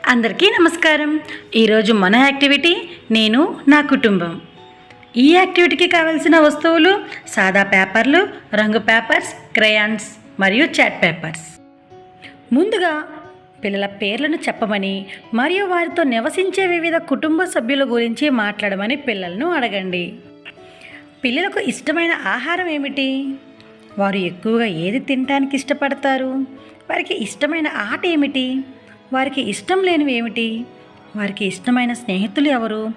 అందరికీ నమస్కారం. ఈరోజు మన యాక్టివిటీ నేను నా కుటుంబం. ఈ యాక్టివిటీకి కావలసిన వస్తువులు సాదా పేపర్లు, రంగు పేపర్స్, క్రేయాన్స్ మరియు చాట్ పేపర్స్. ముందుగా పిల్లల పేర్లను చెప్పమని మరియు వారితో నివసించే వివిధ కుటుంబ సభ్యుల గురించి మాట్లాడమని పిల్లలను అడగండి. పిల్లలకు ఇష్టమైన ఆహారం ఏమిటి? వారు ఎక్కువగా ఏది తినడానికి ఇష్టపడతారు? వారికి ఇష్టమైన ఆట ఏమిటి? వారికి ఇష్టం లేనివి ఏమిటి? వారికి ఇష్టమైన స్నేహితులు ఎవరు?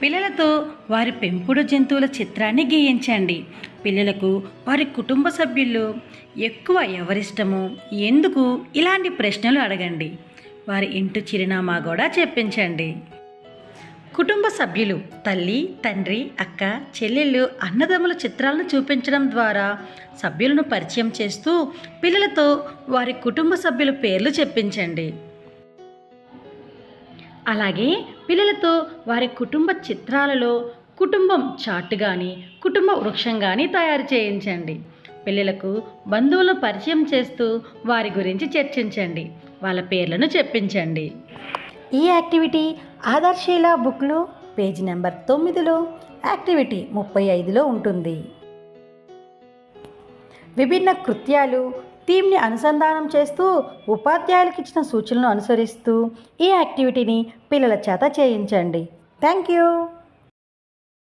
పిల్లలతో వారి పెంపుడు జంతువుల చిత్రాన్ని గీయించండి. పిల్లలకు వారి కుటుంబ సభ్యుల్లో ఎక్కువ ఎవరిష్టమో, ఎందుకు, ఇలాంటి ప్రశ్నలు అడగండి. వారి ఇంటి చిరునామా కూడా చెప్పించండి. కుటుంబ సభ్యులు తల్లి, తండ్రి, అక్క, చెల్లెళ్ళు, అన్నదమ్ముల చిత్రాలను చూపించడం ద్వారా సభ్యులను పరిచయం చేస్తూ పిల్లలతో వారి కుటుంబ సభ్యుల పేర్లు చెప్పించండి. అలాగే పిల్లలతో వారి కుటుంబ చిత్రాలలో కుటుంబం చార్ట్ కానీ, కుటుంబ వృక్షం కానీ తయారు చేయించండి. పిల్లలకు బంధువులను పరిచయం చేస్తూ వారి గురించి చర్చించండి. వాళ్ళ పేర్లను చెప్పించండి. ఈ యాక్టివిటీ ఆదర్శీల బుక్లో పేజీ నెంబర్ 9లో యాక్టివిటీ 35లో ఉంటుంది. విభిన్న కృత్యాలు థీమ్ని అనుసంధానం చేస్తూ ఉపాధ్యాయులకు ఇచ్చిన సూచనలను అనుసరిస్తూ ఈ యాక్టివిటీని పిల్లల చేత చేయించండి. Thank you.